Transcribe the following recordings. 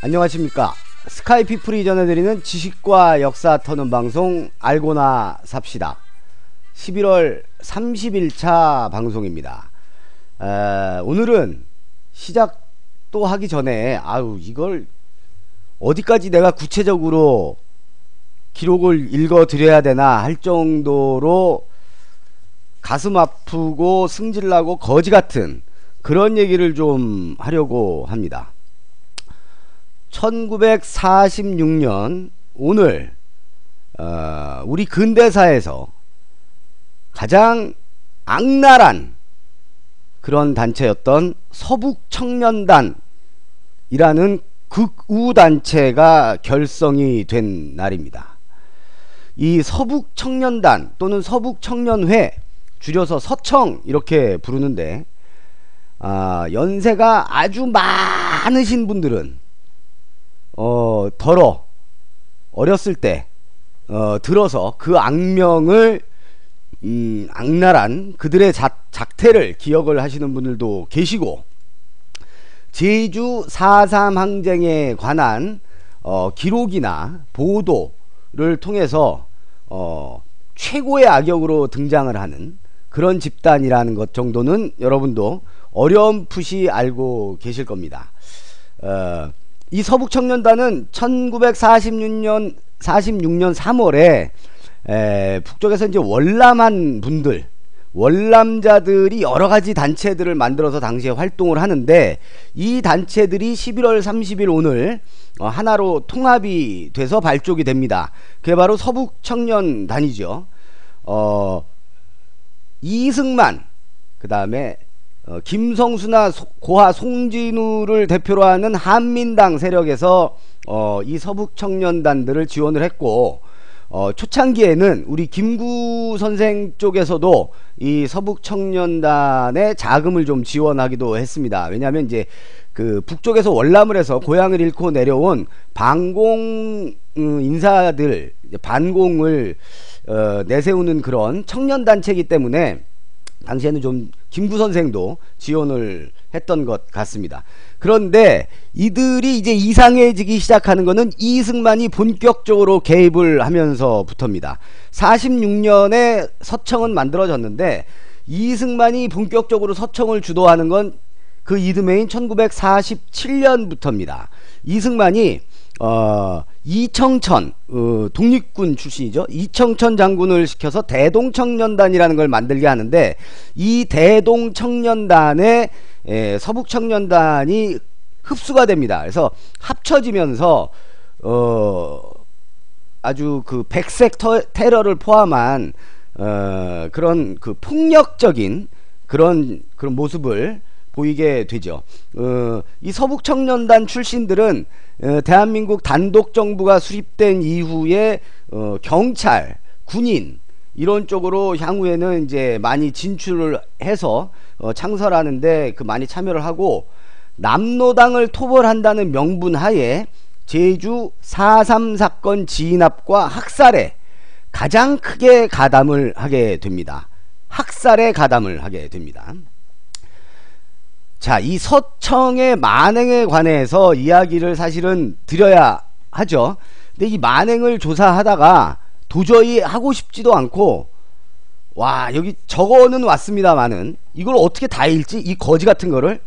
안녕하십니까. 스카이피플이 전해드리는 지식과 역사 터는 방송 알고나 삽시다. 11월 30일차 방송입니다. 오늘은 시작 또 하기 전에 이걸 어디까지 내가 구체적으로 기록을 읽어 드려야 되나 할 정도로 가슴 아프고 승질나고 거지 같은 그런 얘기를 좀 하려고 합니다. 1946년 오늘 우리 근대사에서 가장 악랄한 그런 단체였던 서북청년단이라는 극우단체가 결성이 된 날입니다. 이 서북청년단 또는 서북청년회, 줄여서 서청 이렇게 부르는데, 연세가 아주 많으신 분들은 어렸을 때 들어서 그 악명을 악랄한 그들의 작태를 기억을 하시는 분들도 계시고, 제주 4.3 항쟁에 관한 기록이나 보도를 통해서 최고의 악역으로 등장을 하는 그런 집단이라는 것 정도는 여러분도 어렴풋이 알고 계실 겁니다. 이 서북청년단은 1946년 3월에 북쪽에서 이제 월남한 분들, 월남자들이 여러가지 단체들을 만들어서 당시에 활동을 하는데, 이 단체들이 11월 30일 오늘 하나로 통합이 돼서 발족이 됩니다. 그게 바로 서북청년단이죠. 이승만, 그 다음에 김성수나 고하 송진우를 대표로 하는 한민당 세력에서 이 서북청년단들을 지원을 했고, 초창기에는 우리 김구 선생 쪽에서도 이 서북청년단에 자금을 좀 지원하기도 했습니다. 왜냐하면 이제 그 북쪽에서 월남을 해서 고향을 잃고 내려온 반공 인사들, 반공을 내세우는 그런 청년단체이기 때문에 당시에는 좀 김구 선생도 지원을 했던 것 같습니다. 그런데 이들이 이제 이상해지기 시작하는 것은 이승만이 본격적으로 개입을 하면서부터입니다. 46년에 서청은 만들어졌는데, 이승만이 본격적으로 서청을 주도하는 건 그 이듬해인 1947년부터입니다. 이승만이 이청천 독립군 출신이죠. 이청천 장군을 시켜서 대동청년단이라는 걸 만들게 하는데, 이 대동청년단에 서북청년단이 흡수가 됩니다. 그래서 합쳐지면서 아주 그 백색 테러를 포함한 그런 그 폭력적인 그런 모습을 보이게 되죠. 이 서북청년단 출신들은 대한민국 단독정부가 수립된 이후에 경찰, 군인 이런 쪽으로 향후에는 이제 많이 진출을 해서 창설하는데 많이 참여를 하고, 남로당을 토벌한다는 명분 하에 제주 4.3 사건 진압과 학살에 가장 크게 가담을 하게 됩니다. 학살에 가담을 하게 됩니다. 자, 이 서청의 만행에 관해서 이야기를 사실은 드려야 하죠. 근데 이 만행을 조사하다가 도저히 하고 싶지도 않고, 여기 적어는 왔습니다만은 이걸 어떻게 다 읽지? 이 거지 같은 거를?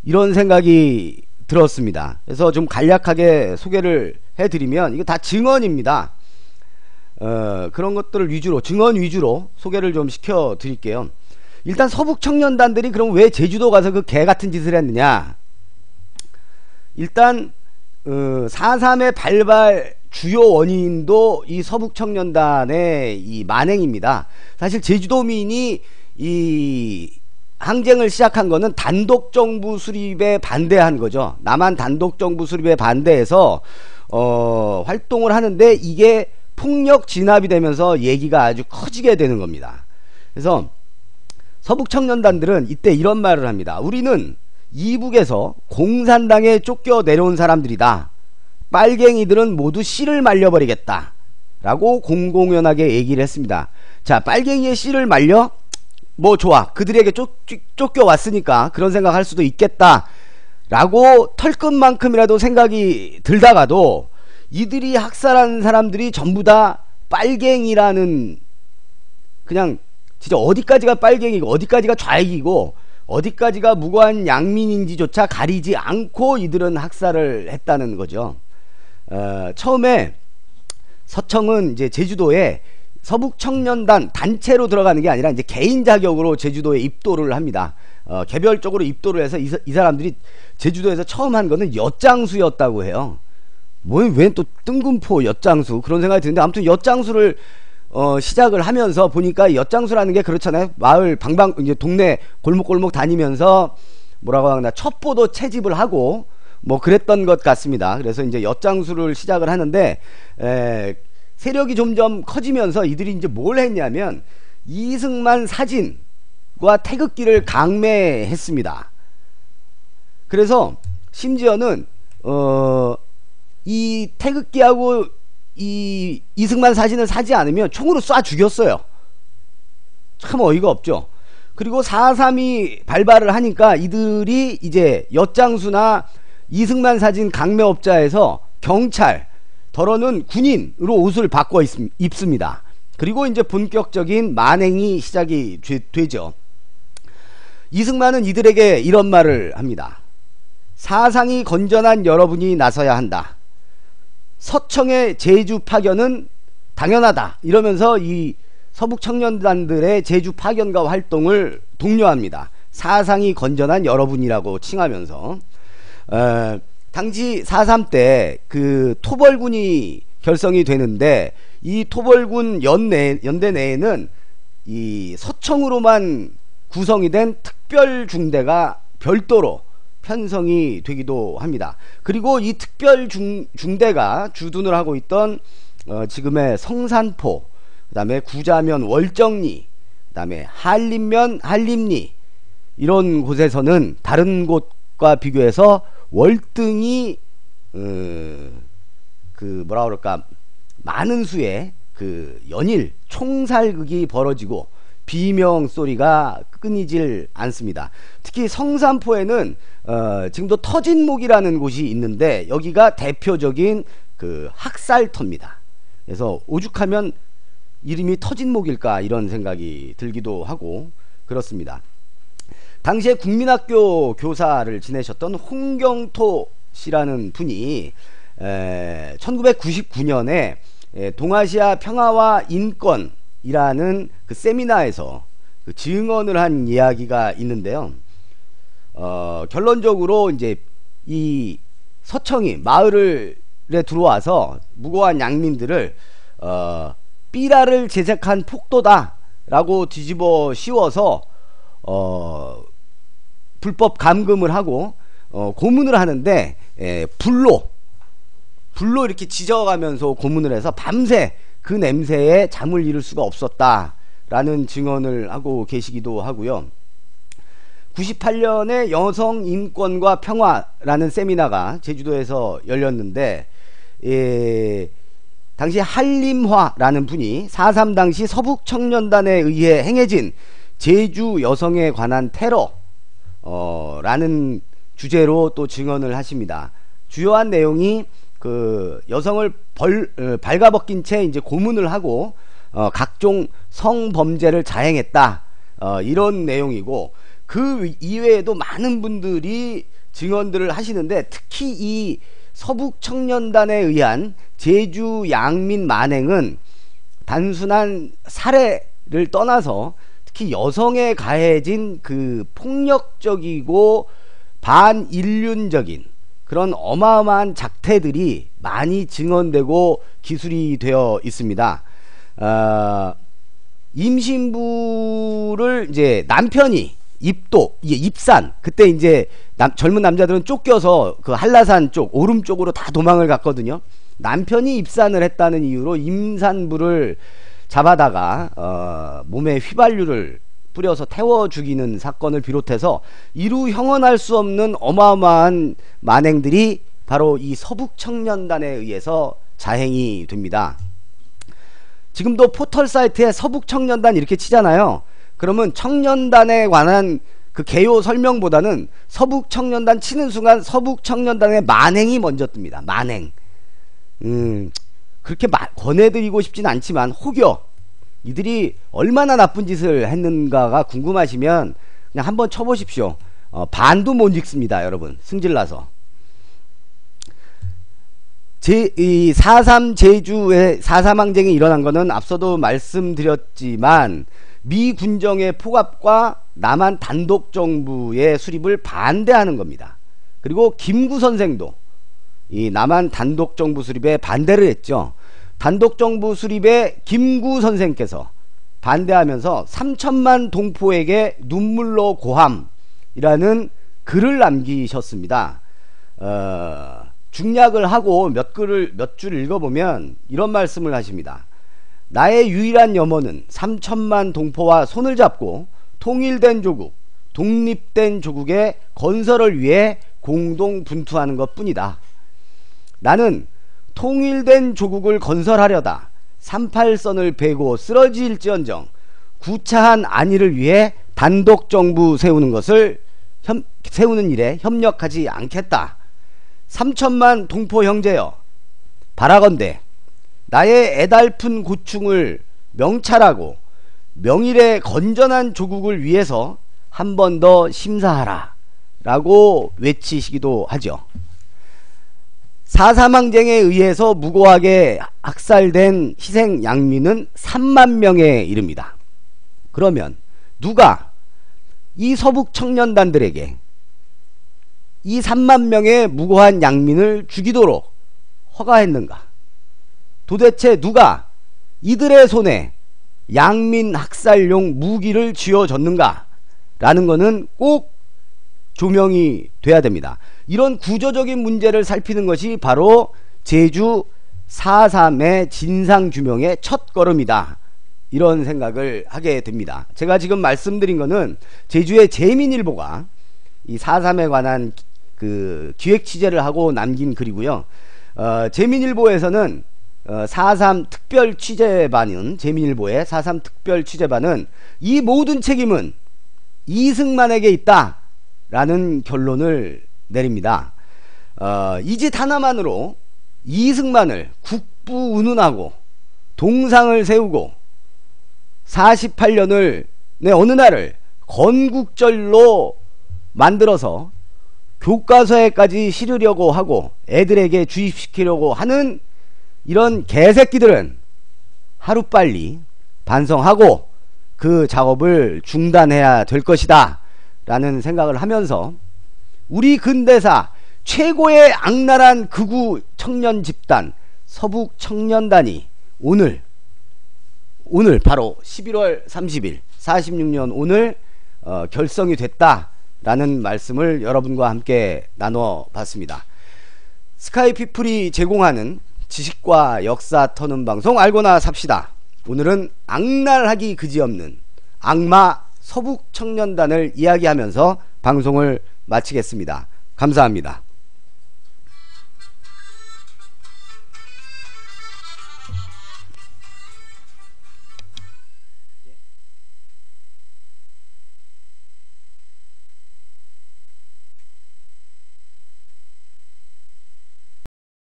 이런 생각이 들었습니다. 그래서 좀 간략하게 소개를 해드리면, 이거 다 증언입니다. 그런 것들을 위주로, 증언 위주로 소개를 좀 시켜 드릴게요. 일단 서북청년단들이 그럼 왜 제주도 가서 그 개같은 짓을 했느냐? 일단 4.3의 발발 주요 원인도 이 서북청년단의 이 만행입니다. 사실 제주도민이 이 항쟁을 시작한 거는 단독정부 수립에 반대한 거죠. 남한 단독정부 수립에 반대해서 활동을 하는데, 이게 폭력 진압이 되면서 얘기가 아주 커지게 되는 겁니다. 그래서 서북청년단들은 이때 이런 말을 합니다. 우리는 이북에서 공산당에 쫓겨 내려온 사람들이다. 빨갱이들은 모두 씨를 말려버리겠다 라고 공공연하게 얘기를 했습니다. 자, 빨갱이의 씨를 말려? 뭐 좋아, 그들에게 쫓겨왔으니까 그런 생각할 수도 있겠다 라고 털끝만큼이라도 생각이 들다가도 이들이 학살한 사람들이 전부 다 빨갱이라는, 그냥 진짜 어디까지가 빨갱이고 어디까지가 좌익이고 어디까지가 무고한 양민인지조차 가리지 않고 이들은 학살을 했다는 거죠. 처음에 서청은 이제 제주도에 서북청년단 단체로 들어가는 게 아니라 이제 개인 자격으로 제주도에 입도를 합니다. 개별적으로 입도를 해서 이 사람들이 제주도에서 처음 한 거는 엿장수였다고 해요. 뭐 왜 또 뜬금포 엿장수 그런 생각이 드는데, 아무튼 엿장수를 시작을 하면서 보니까 엿장수라는 게 그렇잖아요. 마을 방방 이제 동네 골목골목 다니면서 뭐라고 하나 첩보도 채집을 하고 뭐 그랬던 것 같습니다. 그래서 이제 엿장수를 시작을 하는데 세력이 점점 커지면서 이들이 이제 뭘 했냐면 이승만 사진과 태극기를 강매했습니다. 그래서 심지어는 이 태극기하고 이 이승만 사진을 사지 않으면 총으로 쏴 죽였어요. 참 어이가 없죠. 그리고 4.3이 발발을 하니까 이들이 이제 엿장수나 이승만 사진 강매업자에서 경찰, 더러는 군인으로 옷을 바꿔 입습니다. 그리고 이제 본격적인 만행이 시작이 되죠. 이승만은 이들에게 이런 말을 합니다. 사상이 건전한 여러분이 나서야 한다. 서청의 제주 파견은 당연하다. 이러면서 이 서북청년단들의 제주 파견과 활동을 독려합니다. 사상이 건전한 여러분이라고 칭하면서 당시 4.3 때 그 토벌군이 결성이 되는데, 이 토벌군 연대 내에는 이 서청으로만 구성이 된 특별중대가 별도로 편성이 되기도 합니다. 그리고 이 특별중대가 주둔을 하고 있던 지금의 성산포, 그 다음에 구자면 월정리, 그 다음에 한림면 한림리, 이런 곳에서는 다른 곳과 비교해서 월등히 그 뭐라 그럴까, 많은 수의 그 연일 총살극이 벌어지고 비명 소리가 끊이질 않습니다. 특히 성산포에는 지금도 터진목이라는 곳이 있는데 여기가 대표적인 그 학살터입니다. 그래서 오죽하면 이름이 터진목일까 이런 생각이 들기도 하고 그렇습니다. 당시에 국민학교 교사를 지내셨던 홍경토 씨라는 분이 1999년에 동아시아 평화와 인권이라는 그 세미나에서 그 증언을 한 이야기가 있는데요. 결론적으로 이제 이 서청이 마을에 들어와서 무고한 양민들을 삐라를 제작한 폭도다 라고 뒤집어 씌워서 불법 감금을 하고 고문을 하는데 불로 이렇게 지져가면서 고문을 해서 밤새 그 냄새에 잠을 이룰 수가 없었다 라는 증언을 하고 계시기도 하고요. 98년에 여성인권과 평화라는 세미나가 제주도에서 열렸는데 당시 한림화라는 분이 4.3 당시 서북청년단에 의해 행해진 제주 여성에 관한 테러 라는 주제로 또 증언을 하십니다. 주요한 내용이 그 여성을 발가벗긴 채 이제 고문을 하고 각종 성범죄를 자행했다, 이런 내용이고, 그 이외에도 많은 분들이 증언들을 하시는데, 특히 이 서북청년단에 의한 제주 양민 만행은 단순한 살해를 떠나서 특히 여성에 가해진 그 폭력적이고 반인륜적인 그런 어마어마한 작태들이 많이 증언되고 기술이 되어 있습니다. 임신부를 이제 남편이 입산, 그때 이제 젊은 남자들은 쫓겨서 그 한라산 쪽 오름 쪽으로 다 도망을 갔거든요. 남편이 입산을 했다는 이유로 임산부를 잡아다가 몸에 휘발유를 뿌려서 태워 죽이는 사건을 비롯해서 이루 형언할 수 없는 어마어마한 만행들이 바로 이 서북청년단에 의해서 자행이 됩니다. 지금도 포털 사이트에 서북청년단 이렇게 치잖아요. 그러면 청년단에 관한 그 개요 설명보다는 서북청년단 치는 순간 서북청년단의 만행이 먼저 뜹니다. 만행. 그렇게 권해드리고 싶진 않지만 혹여 이들이 얼마나 나쁜 짓을 했는가가 궁금하시면 그냥 한번 쳐보십시오. 반도 못 읽습니다, 여러분. 승질나서. 이 4.3 제주의 4.3 항쟁이 일어난 거는 앞서도 말씀드렸지만 미 군정의 포갑과 남한 단독정부의 수립을 반대하는 겁니다. 그리고 김구 선생도 이 남한 단독정부 수립에 반대를 했죠. 단독정부 수립에 김구 선생께서 반대하면서 3천만 동포에게 눈물로 고함이라는 글을 남기셨습니다. 중략을 하고 몇 줄 읽어보면 이런 말씀을 하십니다. 나의 유일한 염원은 3천만 동포와 손을 잡고 통일된 조국, 독립된 조국의 건설을 위해 공동 분투하는 것 뿐이다. 나는 통일된 조국을 건설하려다 38선을 베고 쓰러질지언정 구차한 안위를 위해 단독정부 세우는 일에 협력하지 않겠다. 3천만 동포 형제여, 바라건대 나의 애달픈 고충을 명찰하고 명일의 건전한 조국을 위해서 한 번 더 심사하라 라고 외치시기도 하죠. 4.3 항쟁에 의해서 무고하게 학살된 희생 양민은 3만 명에 이릅니다. 그러면 누가 이 서북 청년단들에게 이 3만 명의 무고한 양민을 죽이도록 허가했는가? 도대체 누가 이들의 손에 양민 학살용 무기를 쥐어줬는가? 라는 것은 꼭 조명이 돼야 됩니다. 이런 구조적인 문제를 살피는 것이 바로 제주 4.3의 진상규명의 첫걸음이다. 이런 생각을 하게 됩니다. 제가 지금 말씀드린 것은 제주의 제민일보가 이 4.3에 관한 그 기획 취재를 하고 남긴 글이고요. 제민일보에서는 4.3 특별 취재반은 제민일보의 4.3 특별 취재반은 이 모든 책임은 이승만에게 있다 라는 결론을 내립니다. 이 짓 하나만으로 이승만을 국부 운운하고 동상을 세우고 48년을 어느 날을 건국절로 만들어서 교과서에까지 실으려고 하고 애들에게 주입시키려고 하는 이런 개새끼들은 하루빨리 반성하고 그 작업을 중단해야 될 것이다 라는 생각을 하면서 우리 근대사 최고의 악랄한 극우 청년 집단 서북 청년단이 오늘 바로 11월 30일 46년 오늘 결성이 됐다 라는 말씀을 여러분과 함께 나눠 봤습니다. 스카이피플이 제공하는 지식과 역사 터는 방송 알고나 삽시다. 오늘은 악랄하기 그지없는 악마 서북 청년단을 이야기하면서 방송을 마치겠습니다. 감사합니다.